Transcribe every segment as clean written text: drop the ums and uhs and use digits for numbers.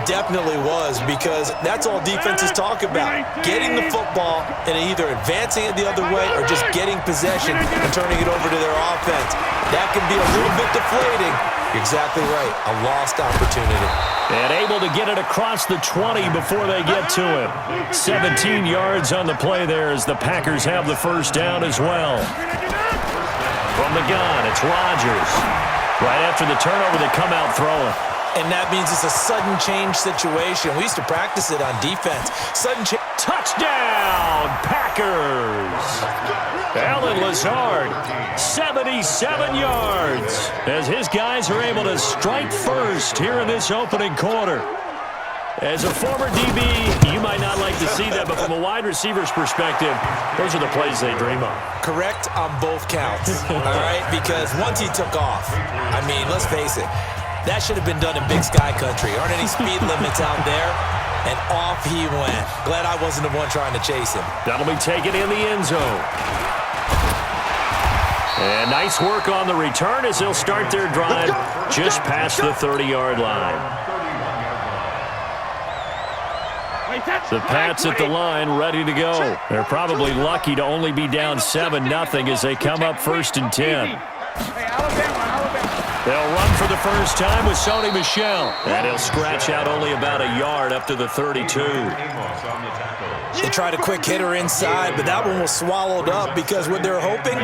It definitely was, because that's all defenses talk about. Getting the football and either advancing it the other way or just getting possession and turning it over to their offense. That can be a little bit deflating. You're exactly right. A lost opportunity. And able to get it across the 20 before they get to him. 17 yards on the play there as the Packers have the first down as well. From the gun, it's Rodgers. Right after the turnover, they come out throwing. And that means it's a sudden change situation. We used to practice it on defense. Sudden change. Touchdown, Packers! Alan Lazard, 77 yards, as his guys are able to strike first here in this opening quarter. As a former DB, you might not like to see that, but from a wide receiver's perspective, those are the plays they dream of. Correct on both counts, all right? Because once he took off, I mean, let's face it, that should have been done in Big Sky Country. Aren't any speed limits out there? And off he went. Glad I wasn't the one trying to chase him. That'll be taken in the end zone. And nice work on the return as they'll start their drive just past the 30-yard line. The Pats at the line, ready to go. They're probably lucky to only be down 7-0 as they come up 1st and 10. They'll run for the first time with Sony Michel. And he'll scratch out only about a yard up to the 32. They tried a quick hitter inside, but that one was swallowed up because what they're hoping,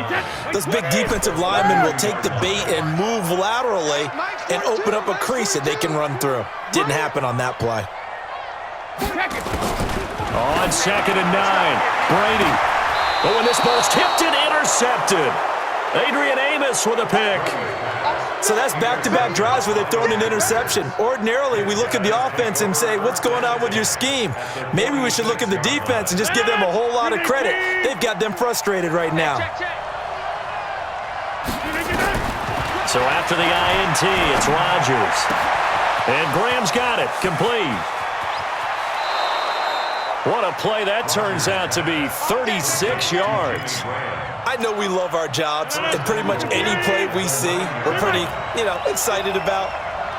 those big defensive linemen will take the bait and move laterally and open up a crease that they can run through. Didn't happen on that play. On 2nd and 9, Brady. But when this ball's tipped and intercepted. Adrian Amos with a pick. So that's back-to-back drives where they've thrown an interception. Ordinarily, we look at the offense and say, what's going on with your scheme? Maybe we should look at the defense and just give them a whole lot of credit. They've got them frustrated right now. So after the INT, it's Rodgers. And Graham's got it, complete. What a play that turns out to be, 36 yards. I know we love our jobs, and pretty much any play we see, we're pretty, excited about.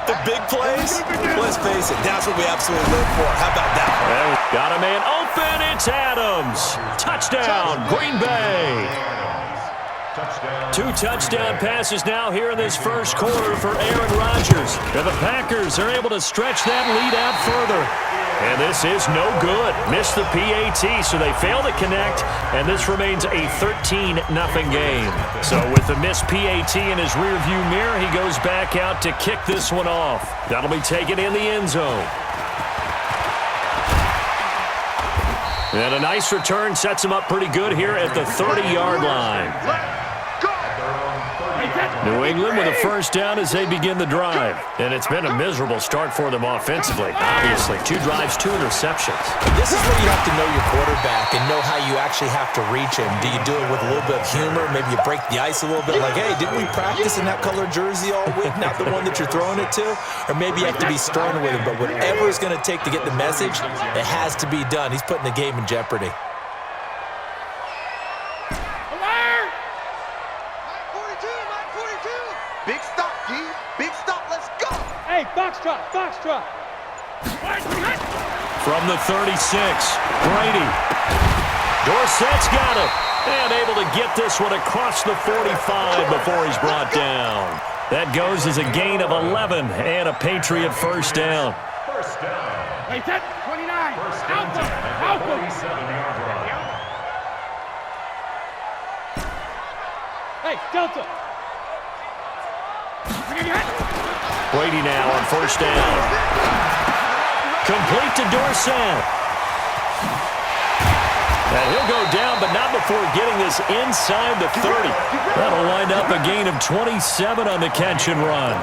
The big plays, let's face it, that's what we absolutely live for. How about that one? Got a man open, it's Adams. Touchdown, Green Bay. 2 touchdown passes now here in this first quarter for Aaron Rodgers. And the Packers are able to stretch that lead out further. And this is no good. Missed the PAT, so they fail to connect, and this remains a 13-0 game. So with the missed PAT in his rearview mirror, he goes back out to kick this one off. That'll be taken in the end zone. And a nice return sets him up pretty good here at the 30-yard line. New England with a first down as they begin the drive. And it's been a miserable start for them offensively. Obviously, 2 drives, 2 interceptions. This is where you have to know your quarterback and know how you actually have to reach him. Do you do it with a little bit of humor? Maybe you break the ice a little bit like, hey, didn't we practice in that colored jersey all week? Not the one that you're throwing it to? Or maybe you have to be stern with him. But whatever it's going to take to get the message, it has to be done. He's putting the game in jeopardy. Big stop, G. Big stop. Let's go. Hey, foxtrot, foxtrot. From the 36, Brady. Dorsett's got it. And able to get this one across the 45 before he's brought down. That goes as a gain of 11 and a Patriot first down. Hey, 10, 29. Alpha, Alpha. Hey, Delta. Brady now on first down. Complete to Dorsett. And he'll go down, but not before getting this inside the 30. That'll wind up a gain of 27 on the catch and run.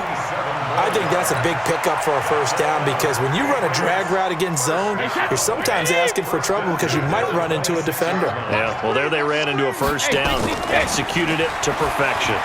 I think that's a big pickup for a first down because when you run a drag route against zone, you're sometimes asking for trouble because you might run into a defender. Yeah, well, there they ran into a first down. Executed it to perfection.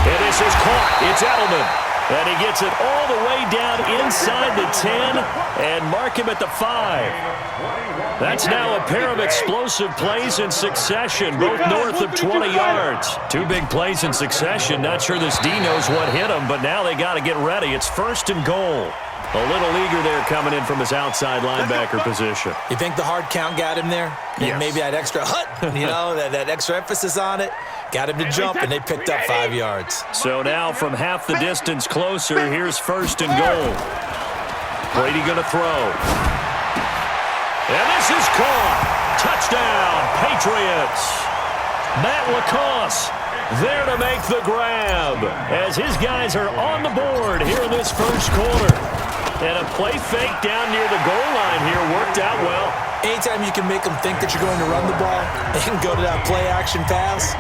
And this is caught. It's Edelman. And he gets it all the way down inside the 10 and mark him at the 5. That's now a pair of explosive plays in succession, both north of 20 yards. 2 big plays in succession. Not sure this D knows what hit him, but now they got to get ready. It's 1st and goal. A little eager there coming in from his outside linebacker position. You think the hard count got him there? Yes. Maybe that extra that extra emphasis on it got him to jump, and they picked up 5 yards. So now from half the distance closer, here's 1st and goal. Brady going to throw. And this is caught. Touchdown, Patriots. Matt LaCosse there to make the grab as his guys are on the board here in this first quarter. And a play fake down near the goal line here worked out well. Anytime you can make them think that you're going to run the ball and go to that play-action pass,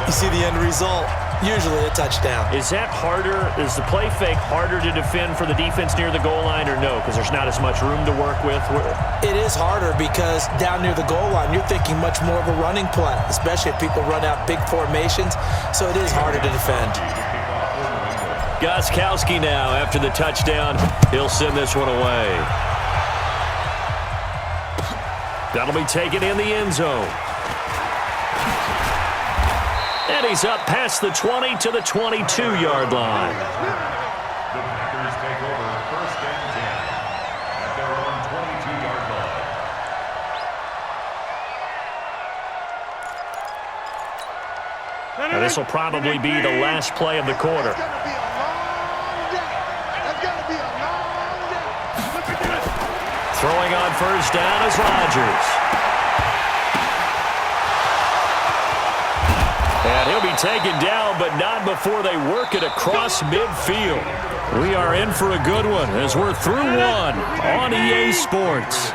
you see the end result, usually a touchdown. Is that harder? Is the play fake harder to defend for the defense near the goal line or no? Because there's not as much room to work with? It is harder because down near the goal line, you're thinking much more of a running play, especially if people run out big formations, so it is harder to defend. Gostkowski now after the touchdown. He'll send this one away. That'll be taken in the end zone. And he's up past the 20 to the 22-yard line. The Packers take over 1st and 10 at their own 22-yard line. Now this will probably be the last play of the quarter. Throwing on 1st down is Rodgers. And he'll be taken down, but not before they work it across midfield. We are in for a good one as we're through one on EA Sports.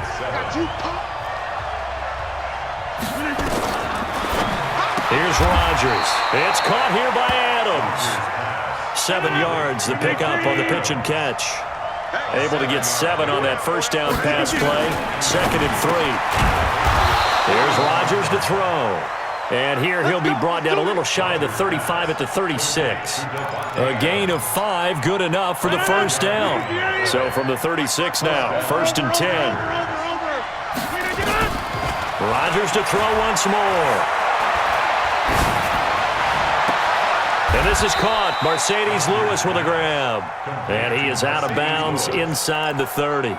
Here's Rodgers. It's caught here by Adams. 7 yards, the pickup on the pitch and catch. Able to get 7 on that 1st down pass play. 2nd and 3. Here's Rodgers to throw. And here he'll be brought down a little shy of the 35 at the 36. A gain of 5, good enough for the 1st down. So from the 36 now, 1st and 10. Rodgers to throw once more. And this is caught. Mercedes Lewis with a grab. And he is out of bounds inside the 30.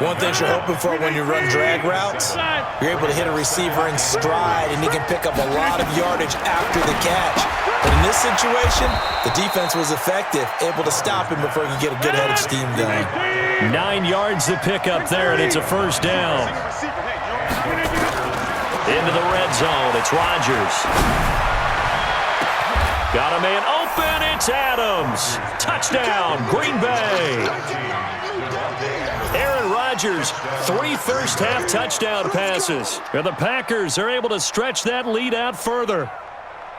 One thing you're hoping for when you run drag routes, you're able to hit a receiver in stride, and he can pick up a lot of yardage after the catch. But in this situation, the defense was effective, able to stop him before he could get a good head of steam going. 9 yards to pick up there, and it's a 1st down. Into the red zone. It's Rodgers. Got a man open. It's Adams. Touchdown, Green Bay. Aaron Rodgers, 3 first-half touchdown passes. And the Packers are able to stretch that lead out further.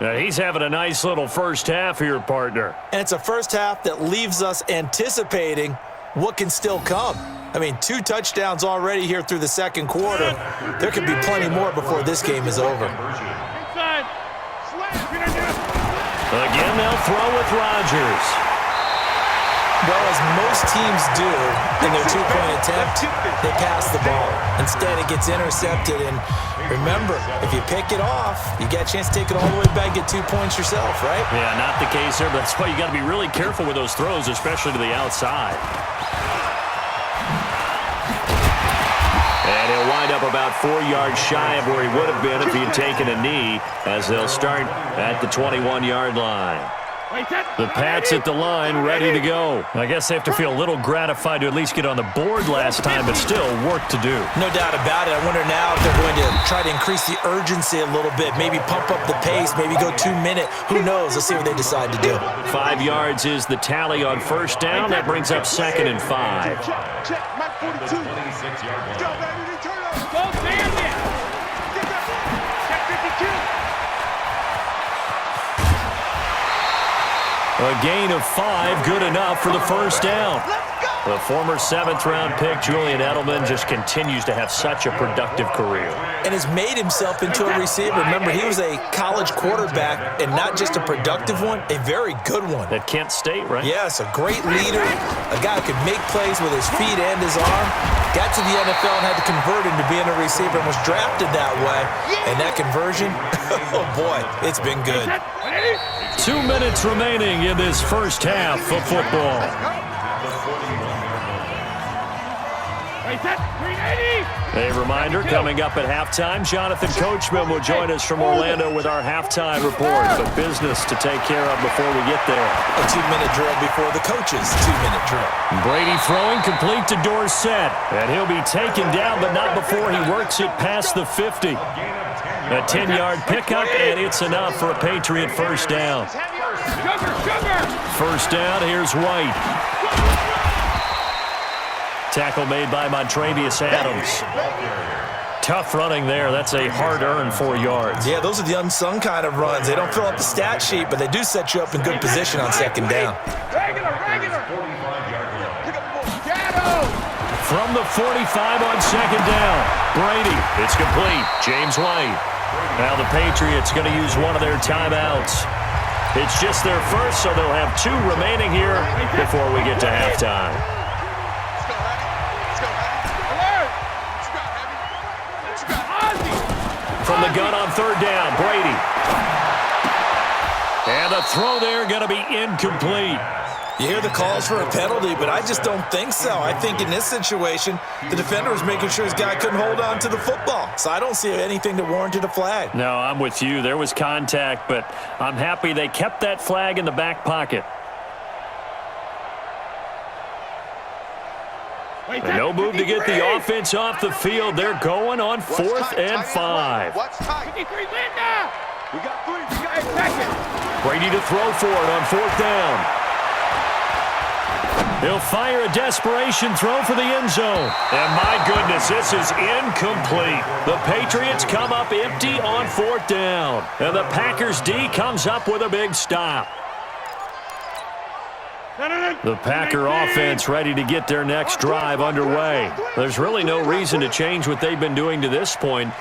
Now, he's having a nice little first half here, partner. And it's a first half that leaves us anticipating what can still come. I mean, 2 touchdowns already here through the 2nd quarter. There could be plenty more before this game is over. Again, they'll throw with Rodgers. Well, as most teams do in their 2-point attempt, they pass the ball. Instead, it gets intercepted. And remember, if you pick it off, you get a chance to take it all the way back, get 2 points yourself, right? Yeah, not the case there, but that's why you got to be really careful with those throws, especially to the outside. And he'll wind up about 4 yards shy of where he would have been if he had taken a knee, as they'll start at the 21-yard line. The Pats at the line, ready to go. I guess they have to feel a little gratified to at least get on the board last time, but still work to do. No doubt about it. I wonder now if they're going to try to increase the urgency a little bit, maybe pump up the pace, maybe go 2-minute. Who knows? Let's see what they decide to do. 5 yards is the tally on 1st down. That brings up 2nd and 5. Check, Mike 42. Go, baby, return up. Go, Sandy. Check 52. A gain of 5, good enough for the 1st down. Let's go. The former 7th-round pick, Julian Edelman, just continues to have such a productive career. And has made himself into a receiver. Remember, he was a college quarterback, and not just a productive one, a very good one. At Kent State, right? Yes, a great leader, a guy who could make plays with his feet and his arm. Got to the NFL and had to convert into being a receiver and was drafted that way. And that conversion, oh boy, it's been good. 2 minutes remaining in this first half of football. A reminder, coming up at halftime, Jonathan Coachman will join us from Orlando with our halftime report. But business to take care of before we get there. A 2-minute drill before the coach's 2-minute drill. Brady throwing complete to Dorsett. And he'll be taken down, but not before he works it past the 50. A 10-yard pickup, and it's enough for a Patriot first down. First down, here's White. Tackle made by Montravius Adams. Tough running there. That's a hard-earned 4 yards. Yeah, those are the unsung kind of runs. They don't fill up the stat sheet, but they do set you up in good position on second down. From the 45 on second down, Brady. It's complete. James White. Now the Patriots going to use one of their timeouts. It's just their first, so they'll have 2 remaining here before we get to halftime. From the gun on third down, Brady. And the throw there going to be incomplete. You hear the calls for a penalty, but I just don't think so. I think in this situation, the defender was making sure his guy couldn't hold on to the football. So I don't see anything that warranted a flag. No, I'm with you. There was contact, but I'm happy they kept that flag in the back pocket. And no move to get the offense off the field. They're going on 4th and 5. Brady to throw for it on 4th down. He'll fire a desperation throw for the end zone. And my goodness, this is incomplete. The Patriots come up empty on 4th down. And the Packers D comes up with a big stop. The Packer offense ready to get their next drive underway. There's really no reason to change what they've been doing to this point.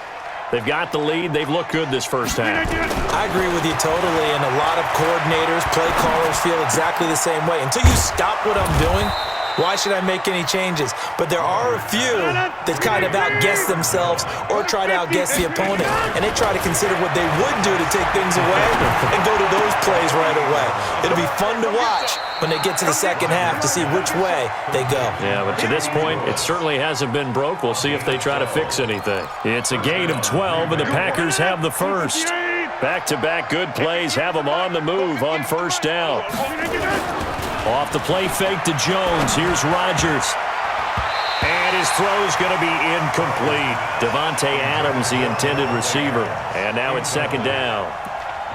They've got the lead. They've looked good this first half. I agree with you totally, and a lot of coordinators, play callers feel exactly the same way. Until you stop what I'm doing, why should I make any changes? But there are a few that kind of outguess themselves or try to outguess the opponent, and they try to consider what they would do to take things away and go to those plays right away. It'll be fun to watch when they get to the second half to see which way they go. Yeah, but to this point, it certainly hasn't been broke. We'll see if they try to fix anything. It's a gain of 12, and the Packers have the first. Back-to-back good plays have them on the move on first down. Off the play fake to Jones. Here's Rodgers. And his throw's going to be incomplete. Devontae Adams, the intended receiver. And now it's second down.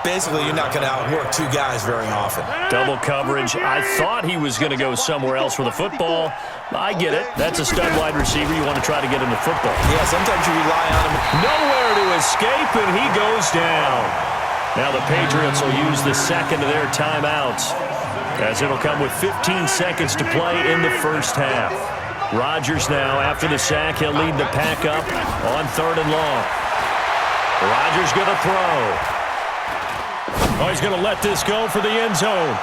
Basically, you're not going to outwork 2 guys very often. Double coverage. I thought he was going to go somewhere else with the football. I get it. That's a stud wide receiver. You want to try to get him the football. Yeah, sometimes you rely on him. Nowhere to escape, and he goes down. Now the Patriots will use the second of their timeouts, as it'll come with 15 seconds to play in the first half. Rodgers now, after the sack, he'll lead the pack up on 3rd and long. Rodgers going to throw. Oh, he's going to let this go for the end zone.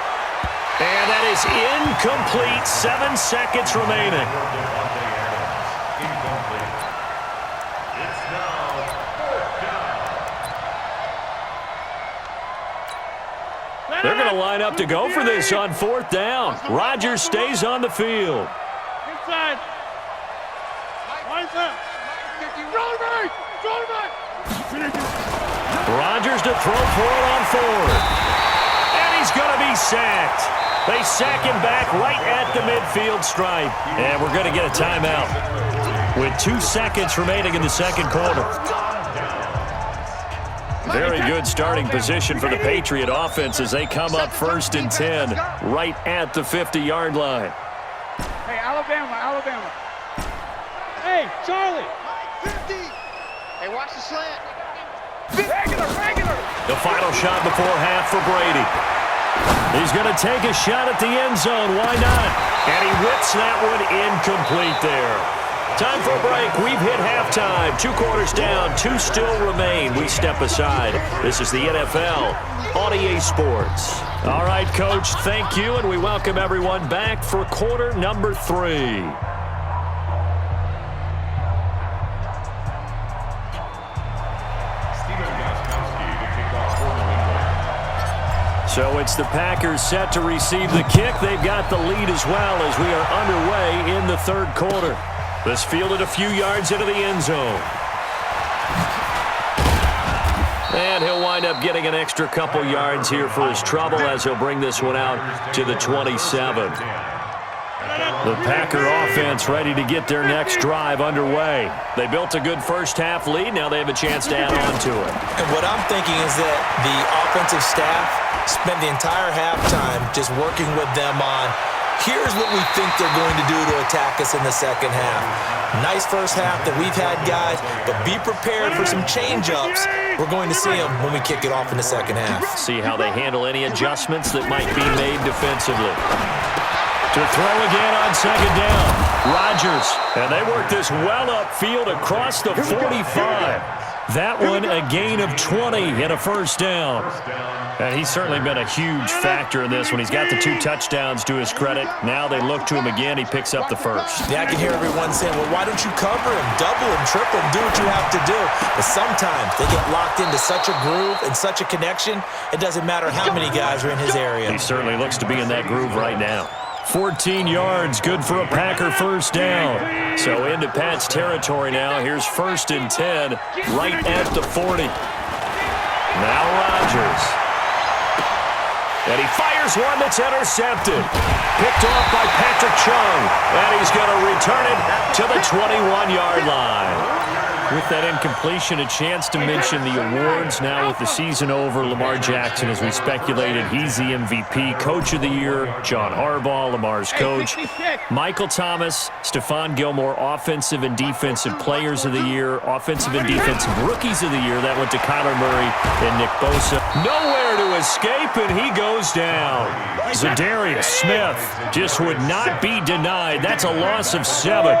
And that is incomplete. 7 seconds remaining. They're going to line up to go for this on 4th down. Rodgers stays on the field. Inside. Rodgers to throw for it on 4th. And he's going to be sacked. They sack him back right at the midfield stripe. And we're going to get a timeout with 2 seconds remaining in the second quarter. Very good starting position for the Patriot offense as they come up 1st and 10 right at the 50-yard line. Hey, Alabama. Hey, Charlie. 50. Hey, watch the slant. Regular. The final shot before half for Brady. He's going to take a shot at the end zone. Why not? And he whips that one incomplete there. Time for a break. We've hit halftime. 2 quarters down. 2 still remain. We step aside. This is the NFL on EA Sports. All right, Coach, thank you, and we welcome everyone back for quarter number 3. So it's the Packers set to receive the kick. They've got the lead as well as we are underway in the 3rd quarter. This fielded a few yards into the end zone. And he'll wind up getting an extra couple yards here for his trouble as he'll bring this one out to the 27. The Packer offense ready to get their next drive underway. They built a good first-half lead. Now they have a chance to add on to it. And what I'm thinking is that the offensive staff spent the entire halftime just working with them on, here's what we think they're going to do to attack us in the second half. Nice first half that we've had, guys, but be prepared for some change-ups. We're going to see them when we kick it off in the second half. See how they handle any adjustments that might be made defensively. To throw again on second down. Rodgers, and they work this well upfield across the 45. That one a gain of 20 and a first down. And he's certainly been a huge factor in this when he's got the 2 touchdowns to his credit. Now they look to him again. He picks up the first. Yeah, I can hear everyone saying, well, why don't you cover him, double him, triple him, do what you have to do. But sometimes they get locked into such a groove and such a connection, it doesn't matter how many guys are in his area. He certainly looks to be in that groove right now. 14 yards, good for a Packer first down. So into Pat's territory now. Here's 1st and 10, right at the 40. Now Rodgers. And he fires one that's intercepted. Picked off by Patrick Chung. And he's going to return it to the 21-yard line. With that incompletion, a chance to mention the awards. Now with the season over, Lamar Jackson, as we speculated, he's the MVP, Coach of the Year. John Harbaugh, Lamar's coach. Michael Thomas, Stephon Gilmore, Offensive and Defensive Players of the Year. Offensive and Defensive Rookies of the Year. That went to Kyler Murray and Nick Bosa. Nowhere to escape, and he goes down. Zadarius Smith just would not be denied. That's a loss of 7.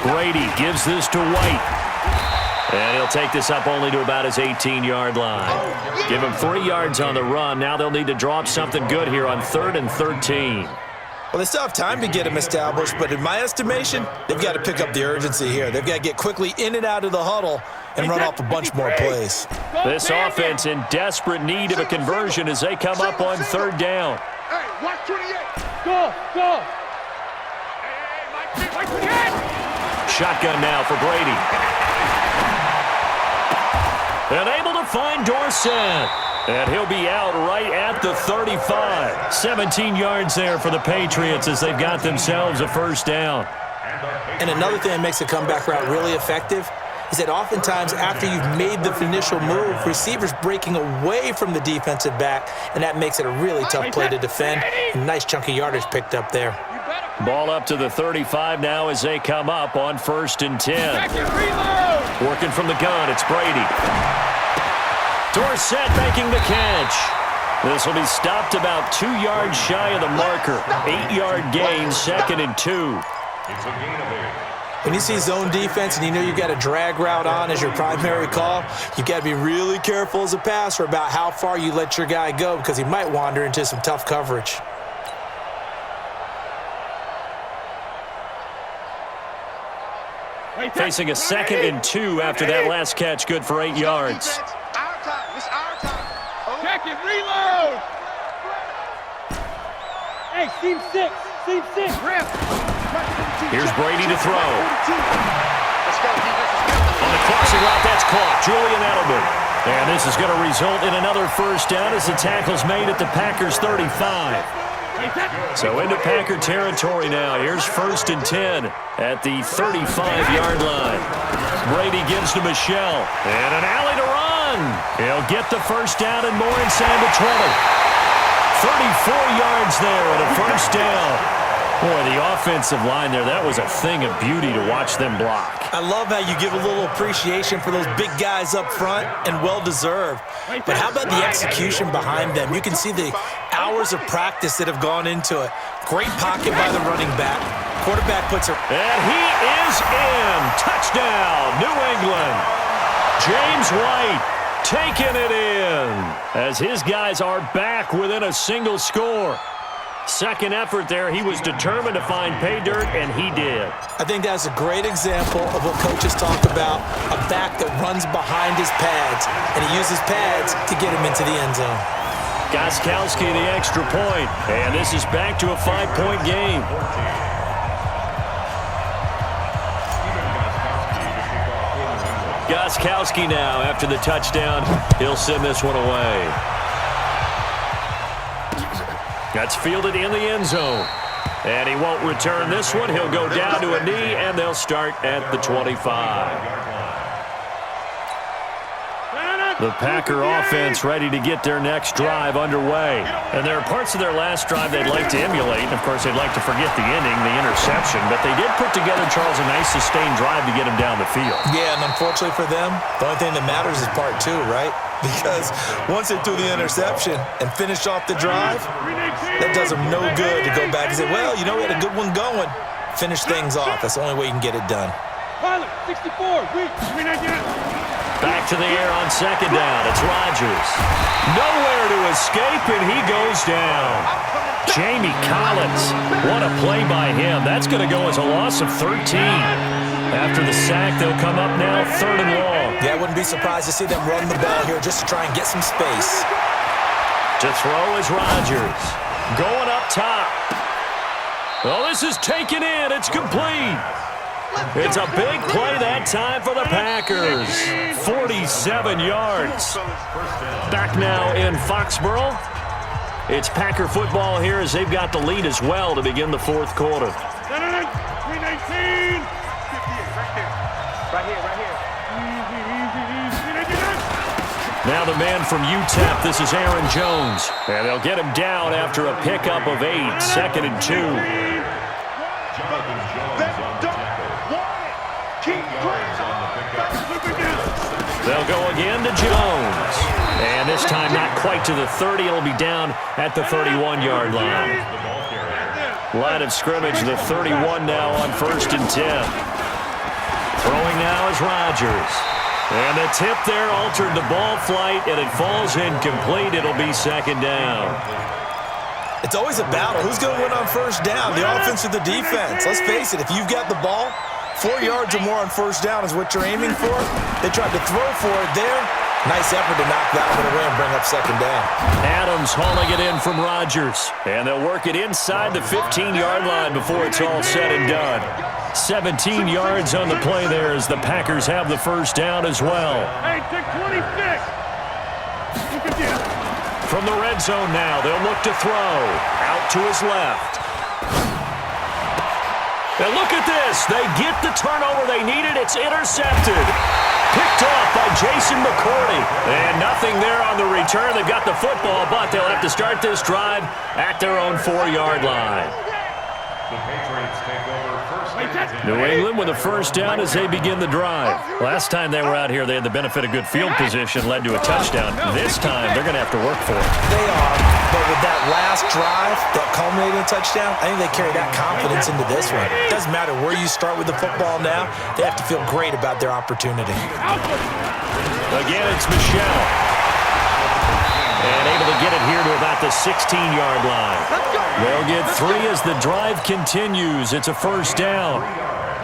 Brady gives this to White. And he'll take this up only to about his 18-yard line. Give him 3 yards on the run. Now they'll need to draw up something good here on 3rd and 13. Well, they still have time to get him established, but in my estimation, they've got to pick up the urgency here. They've got to get quickly in and out of the huddle and run off a bunch more plays. This offense in desperate need of a conversion as they come up on 3rd down. Hey, watch 28. Go, go. Hey, Mike 28. Shotgun now for Brady. And able to find Dorsett. And he'll be out right at the 35. 17 yards there for the Patriots as they've got themselves a first down. And another thing that makes the comeback route really effective is that oftentimes after you've made the initial move, receivers breaking away from the defensive back, and that makes it a really tough play to defend. A nice chunk of yardage picked up there. Ball up to the 35 now as they come up on 1st and 10. Working from the gun, it's Brady. Dorsett making the catch. This will be stopped about 2 yards shy of the marker. 8-yard gain, 2nd and 2. It's a gain of 8. When you see zone defense and you know you've got a drag route on as your primary call, you've got to be really careful as a passer about how far you let your guy go because he might wander into some tough coverage. Facing a 2nd and 2 after that last catch, good for 8 yards. Our time. It's our time. Check it, reload. Hey, seam 6. Seam 6. Rip. Here's Brady to throw. Let's go, defense. On the crossing route, that's caught. Julian Edelman. And this is going to result in another first down as the tackle's made at the Packers' 35. So into Packer territory now. Here's 1st and 10 at the 35-yard line. Brady gives to Michelle. And an alley to run. He'll get the first down and more inside the 20. 34 yards there and a first down. Boy, the offensive line there, that was a thing of beauty to watch them block. I love how you give a little appreciation for those big guys up front, and well-deserved. But how about the execution behind them? You can see the hours of practice that have gone into it. Great pocket by the running back. Quarterback puts her. And he is in. Touchdown, New England. James White taking it in as his guys are back within a single score. Second effort there, he was determined to find pay dirt, and he did. I think that's a great example of what coaches talk about, a back that runs behind his pads, and he uses pads to get him into the end zone. Gostkowski the extra point, and this is back to a 5-point game. Gostkowski now after the touchdown. He'll send this one away. That's fielded in the end zone. And he won't return this one. He'll go down to a knee, and they'll start at the 25. The Packer offense ready to get their next drive underway. And there are parts of their last drive they'd like to emulate. And, of course, they'd like to forget the inning, the interception. But they did put together, Charles, a nice sustained drive to get him down the field. Yeah, and unfortunately for them, the only thing that matters is part two, right? Because once they threw the interception and finished off the drive, that does them no good to go back and say, well, you know, we had a good one going. Finish things off. That's the only way you can get it done. Pilot, 64, weak, 399. Back to the air on second down. It's Rodgers. Nowhere to escape, and he goes down. Jamie Collins. What a play by him. That's going to go as a loss of 13. After the sack, they'll come up now 3rd and long. Yeah, I wouldn't be surprised to see them run the ball here just to try and get some space. To throw is Rodgers. Going up top. Well, this is taken in. It's complete. It's a big play that time for the Packers. 47 yards. Back now in Foxborough. It's Packer football here as they've got the lead as well to begin the 4th quarter. 319. Right here. Now the man from UTEP, this is Aaron Jones. And they'll get him down after a pickup of 8, 2nd and 2. They'll go again to Jones. And this time not quite to the 30. It'll be down at the 31-yard line. Line of scrimmage, the 31 now on 1st and 10. Throwing now is Rodgers. And the tip there altered the ball flight, and it falls incomplete. It'll be 2nd down. It's always a battle. Who's going to win on 1st down, the offense or the defense? Let's face it, if you've got the ball, 4 yards or more on 1st down is what you're aiming for. They tried to throw for it there. Nice effort to knock that one away and bring up 2nd down. Adams hauling it in from Rodgers. And they'll work it inside the 15-yard line before it's all said and done. 17 yards on the play there as the Packers have the 1st down as well. Hey, take 26. From the red zone now, they'll look to throw. Out to his left. And look at this. They get the turnover they needed. It's intercepted. Picked off by Jason McCourty. And nothing there on the return. They've got the football, but they'll have to start this drive at their own 4-yard line. The Patriots take over 1st and 10. New England with a 1st down as they begin the drive. Last time they were out here, they had the benefit of good field position, led to a touchdown. This time, they're going to have to work for it. They are, but with that last drive that culminated in a touchdown, I think they carry that confidence into this one. It doesn't matter where you start with the football now. They have to feel great about their opportunity. Again, it's Michelle. And able to get it here to about the 16-yard line. They'll get 3 as the drive continues. It's a 1st down.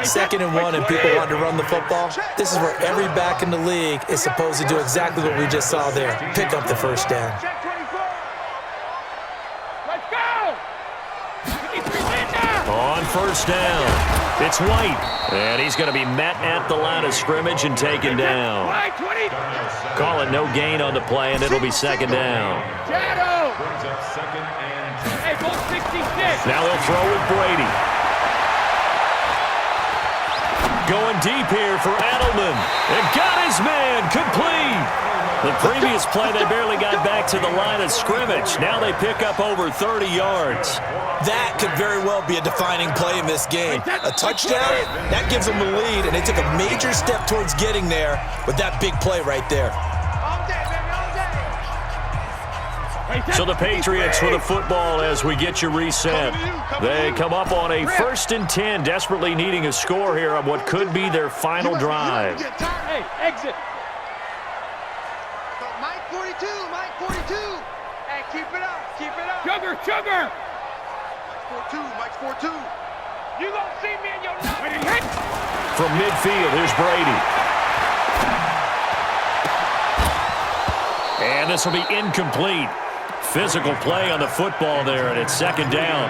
2nd and 1 and people want to run the football. This is where every back in the league is supposed to do exactly what we just saw there. Pick up the 1st down. Let's go! On 1st down. It's White. And he's going to be met at the line of scrimmage and taken down. Call it no gain on the play, and it'll be 2nd down. Shadow! Brings up 2nd and 10. Hey, both 66. Now they'll throw with Brady. Going deep here for Edelman. And got his man complete. The previous play, they barely got back to the line of scrimmage. Now they pick up over 30 yards. That could very well be a defining play in this game. A touchdown, that gives them the lead, and they took a major step towards getting there with that big play right there. So the Patriots with a football as we get you reset. They come up on a 1st and 10, desperately needing a score here on what could be their final drive. Hey, exit. Mike 42, Mike 42. Hey, keep it up, keep it up. Sugar. Mike 42, Mike 42. You gonna see me in your night. From midfield, here's Brady. And this will be incomplete. Physical play on the football there, and it's 2nd down.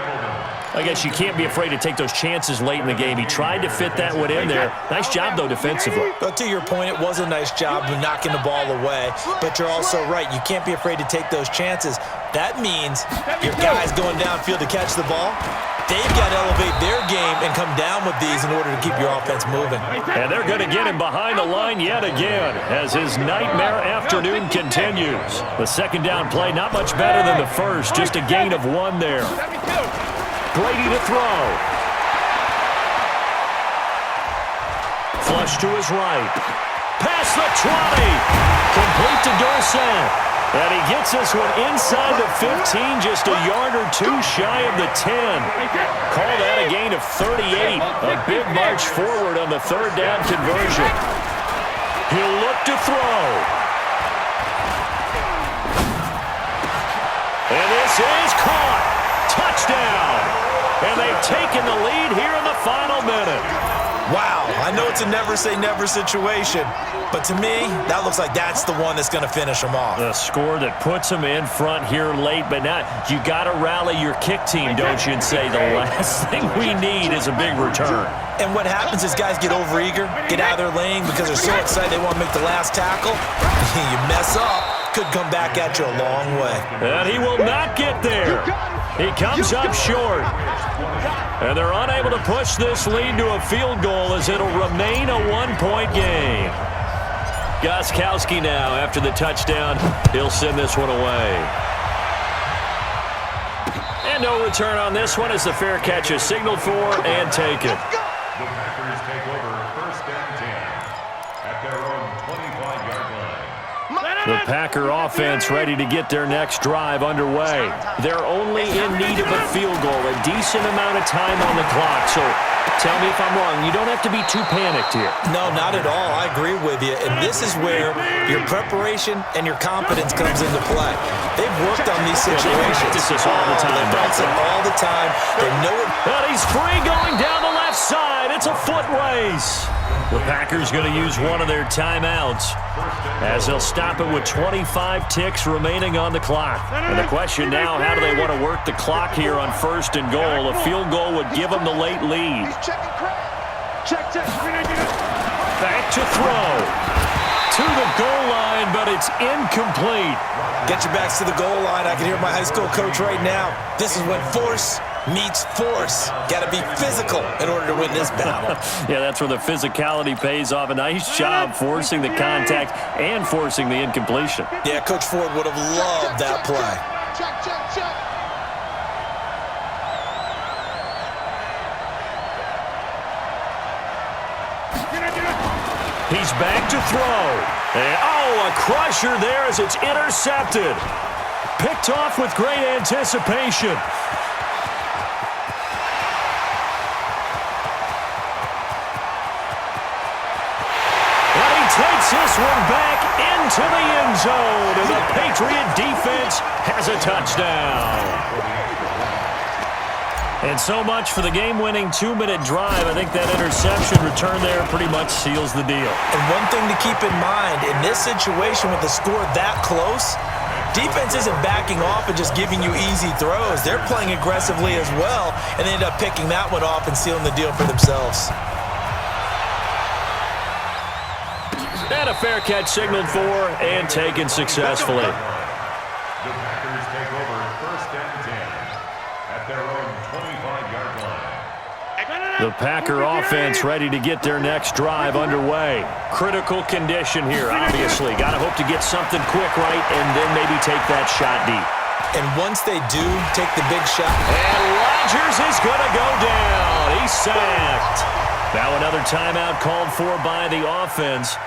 I guess you can't be afraid to take those chances late in the game. He tried to fit that one in there. Nice job, though, defensively. But to your point, it was a nice job of knocking the ball away. But you're also right. You can't be afraid to take those chances. That means your guys going downfield to catch the ball, they've got to elevate their game and come down with these in order to keep your offense moving. And they're going to get him behind the line yet again as his nightmare afternoon continues. The 2nd down play, not much better than the first, just a gain of 1 there. Brady to throw. Flush to his right. Past the 20. Complete to Dorsett. And he gets this one inside the 15, just a yard or 2 shy of the 10. Call that a gain of 38. A big march forward on the 3rd down conversion. He'll look to throw. And this is caught. Touchdown. And they've taken the lead here in the final minute. Wow, I know it's a never-say-never situation, but to me, that looks like that's the one that's going to finish them off. The score that puts them in front here late, but now you got to rally your kick team, don't you, and say the last thing we need is a big return. And what happens is guys get overeager, get out of their lane because they're so excited they want to make the last tackle. You mess up, could come back at you a long way. And he will not get there. He comes up short. And they're unable to push this lead to a field goal as it'll remain a 1-point game. Gostkowski now, after the touchdown, he'll send this one away. And no return on this one as the fair catch is signaled for and taken. The Packers take over 1st and 10 at their own 25-yard line. The Packer offense ready to get their next drive underway. They're only in need of a field goal, a decent amount of time on the clock. So tell me if I'm wrong. You don't have to be too panicked here. No, not at all. I agree with you. And this is where your preparation and your confidence comes into play. They've worked on these situations. They practice this all the time. They practice it all the time. They know it. And he's free going down the left side. It's a foot race. The Packers going to use one of their timeouts as they'll stop it with 25 ticks remaining on the clock. And the question now, how do they want to work the clock here on 1st and goal? A field goal would give them the late lead. Back to throw. To the goal line, but it's incomplete. Get your backs to the goal line. I can hear my high school coach right now. This is when force meets force. Got to be physical in order to win this battle. Yeah, that's where the physicality pays off. A nice job forcing the contact and forcing the incompletion. Yeah, Coach Ford would have loved that play. Check. He's back to throw. And, a crusher there as it's intercepted. Picked off with great anticipation. And he takes this one back into the end zone. And the Patriot defense has a touchdown. And so much for the game-winning 2-minute drive. I think that interception return there pretty much seals the deal. And one thing to keep in mind, in this situation with the score that close, defense isn't backing off and just giving you easy throws. They're playing aggressively as well, and they end up picking that one off and sealing the deal for themselves. And a fair catch signaled for and taken successfully. The Packers take over 1st and 10 at their own 25-yard line. The Packer offense ready to get their next drive underway. Critical condition here, obviously. Got to hope to get something quick right and then maybe take that shot deep. And once they do take the big shot. And Rodgers is going to go down. He's sacked. Now another timeout called for by the offense.